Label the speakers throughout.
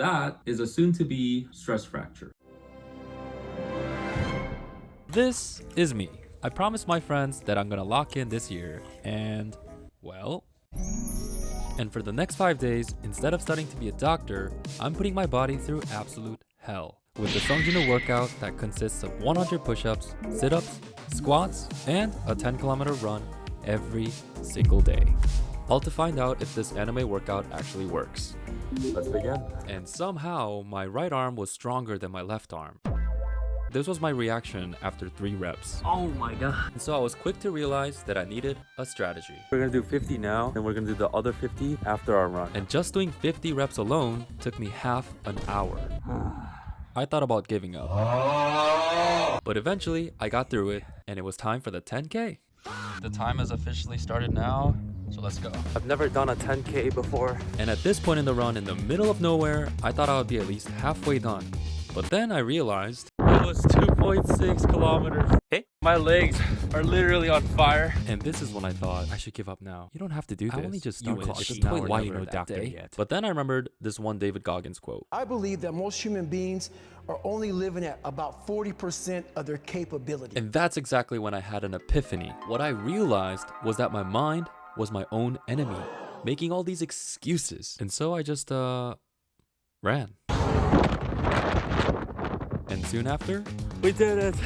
Speaker 1: That is a soon-to-be stress fracture.
Speaker 2: This is me. I promised my friends that I'm gonna lock in this year, and well. And for the next 5 days, instead of studying to be a doctor, I'm putting my body through absolute hell. With the Sung Jinwoo workout that consists of 100 push-ups, sit-ups, squats, and a 10-kilometer run every single day. All to find out if this anime workout actually works. Let's begin. And somehow, my right arm was stronger than my left arm. This was my reaction after 3 reps.
Speaker 1: Oh my god.
Speaker 2: And so I was quick to realize that I needed a strategy.
Speaker 3: We're gonna do 50 now, and we're gonna do the other 50 after our run.
Speaker 2: And just doing 50 reps alone took me half an hour. I thought about giving up. But eventually, I got through it, and it was time for the 10K. The time has officially started now, so let's go.
Speaker 3: I've never done a 10K before.
Speaker 2: And at this point in the run, in the middle of nowhere, I thought I would be at least halfway done. But then I realized
Speaker 3: It was 2.6 kilometers. Hey, my legs are literally on fire.
Speaker 2: and this is when I thought I should give up now. You don't have to do this.
Speaker 3: I only just
Speaker 2: you
Speaker 3: started.
Speaker 2: could
Speaker 3: It's
Speaker 2: just
Speaker 3: why
Speaker 2: you know doctor
Speaker 3: day.
Speaker 2: yet. But then I remembered this one David Goggins quote.
Speaker 4: I believe that most human beings are only living at about 40% of their capability.
Speaker 2: And that's exactly when I had an epiphany. What I realized was that my mind was my own enemy, making all these excuses. And so I just, ran. And soon after,
Speaker 3: We did it.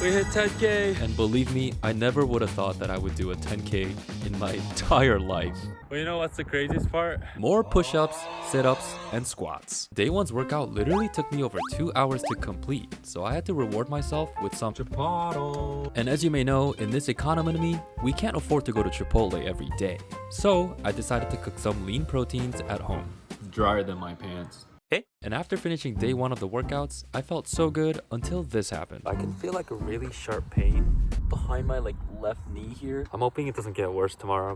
Speaker 3: We hit 10K.
Speaker 2: and believe me, I never would have thought that I would do a 10K in my entire life.
Speaker 3: Well, you know what's the craziest part?
Speaker 2: More push-ups, sit-ups, and squats. Day one's workout literally took me over 2 hours to complete, so I had to reward myself with some Chipotle. And as you may know, in this economy, we can't afford to go to Chipotle every day. So I decided to cook some lean proteins at home.
Speaker 1: Drier than my pants.
Speaker 2: And after finishing day one of the workouts, I felt so good until this happened.
Speaker 3: I can feel like a really sharp pain behind my left knee here. I'm hoping it doesn't get worse tomorrow.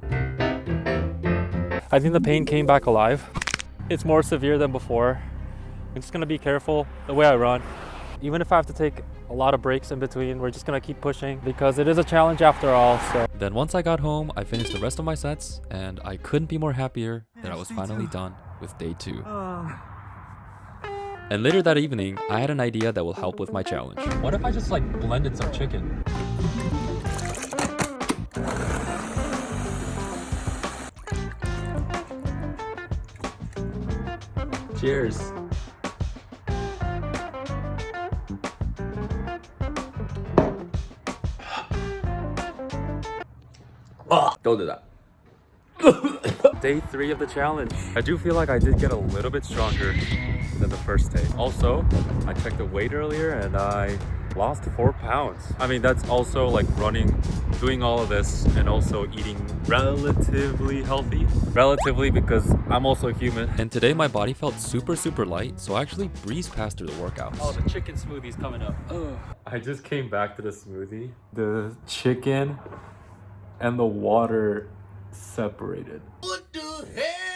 Speaker 5: I think the pain came back alive. It's more severe than before. I'm just gonna be careful the way I run. Even if I have to take a lot of breaks in between, we're just gonna keep pushing because it is a challenge after all. So
Speaker 2: Then once I got home, I finished the rest of my sets, and I couldn't be more happier that I was finally done with day 2. And later that evening, I had an idea that will help with my challenge.
Speaker 1: What if I just blended some chicken? Cheers. Don't do that.
Speaker 3: Day 3 of the challenge. I do feel like I did get a little bit stronger than the first day. Also, I checked the weight earlier and I lost 4 pounds. I mean, that's also running, doing all of this, and also eating relatively healthy. Relatively because I'm also human.
Speaker 2: And today my body felt super light, so I actually breezed past through the workouts.
Speaker 3: Oh, the chicken smoothie's coming up. Ugh. I just came back to the smoothie. The chicken and the water separated.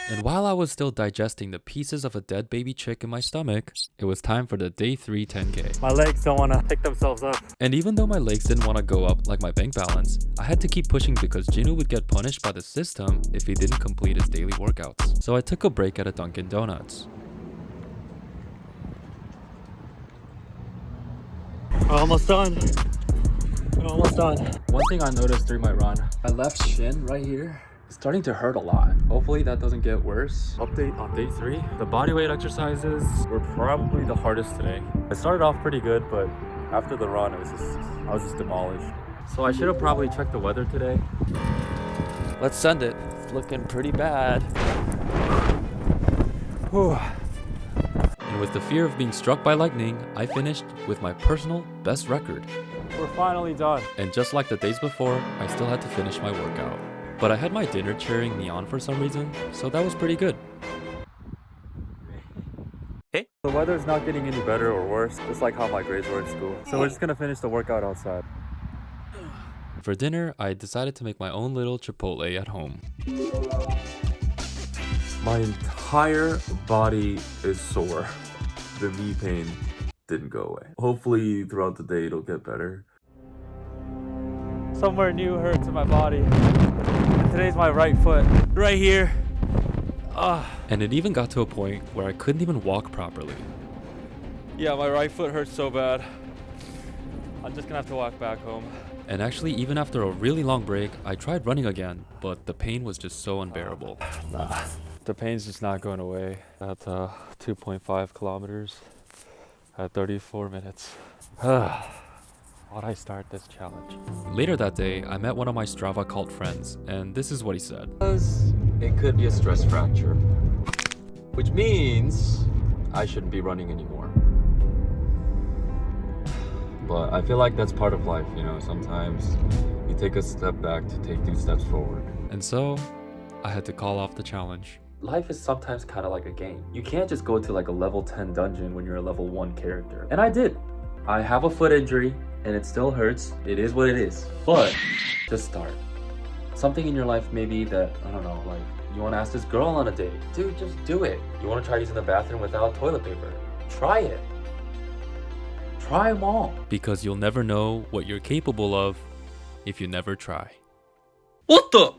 Speaker 2: And while I was still digesting the pieces of a dead baby chick in my stomach, it was time for the day 3 10K.
Speaker 5: my legs don't wanna pick themselves up.
Speaker 2: And even though my legs didn't want to go up like my bank balance, I had to keep pushing because Jin-Woo would get punished by the system if he didn't complete his daily workouts. So I took a break at a Dunkin' Donuts.
Speaker 5: We're almost done. We're almost done.
Speaker 1: One thing I noticed through my run, my left shin right here is starting to hurt a lot. Hopefully that doesn't get worse.
Speaker 3: Update on day 3. The bodyweight exercises were probably the hardest today. I started off pretty good, but after the run, I was just demolished. So I should have probably checked the weather today.
Speaker 2: Let's send it. It's looking pretty bad.
Speaker 5: Whew.
Speaker 2: And with the fear of being struck by lightning, I finished with my personal best record.
Speaker 5: We're finally done.
Speaker 2: And just like the days before, I still had to finish my workout. But I had my dinner cheering me on for some reason, so that was pretty good.
Speaker 3: Hey, the weather's not getting any better or worse, just like how my grades were in school. So we're just gonna finish the workout outside.
Speaker 2: For dinner, I decided to make my own little Chipotle at home.
Speaker 6: My entire body is sore. The knee pain didn't go away. Hopefully throughout the day it'll get better.
Speaker 5: Somewhere new hurts in my body. And today's my right foot. Right here.
Speaker 2: And it even got to a point where I couldn't even walk properly.
Speaker 5: Yeah, my right foot hurts so bad. I'm just gonna have to walk back home.
Speaker 2: And actually, even after a really long break, I tried running again, but the pain was just so unbearable.
Speaker 5: The pain's just not going away. At 2.5 kilometers at 34 minutes. Why'd I start this challenge?
Speaker 2: Later that day, I met one of my Strava cult friends, and this is what he said.
Speaker 1: It could be a stress fracture, which means I shouldn't be running anymore. But I feel like that's part of life, you know, sometimes you take a step back to take 2 steps forward.
Speaker 2: And so, I had to call off the challenge.
Speaker 1: Life is sometimes kind of like a game. You can't just go to like a level 10 dungeon when you're a level 1 character. And I did. I have a foot injury and it still hurts. It is what it is. But just start. Something in your life maybe that, I don't know, like you want to ask this girl on a date. Dude, just do it. You want to try using the bathroom without toilet paper. Try it. Try them all.
Speaker 2: Because you'll never know what you're capable of if you never try.
Speaker 1: What the?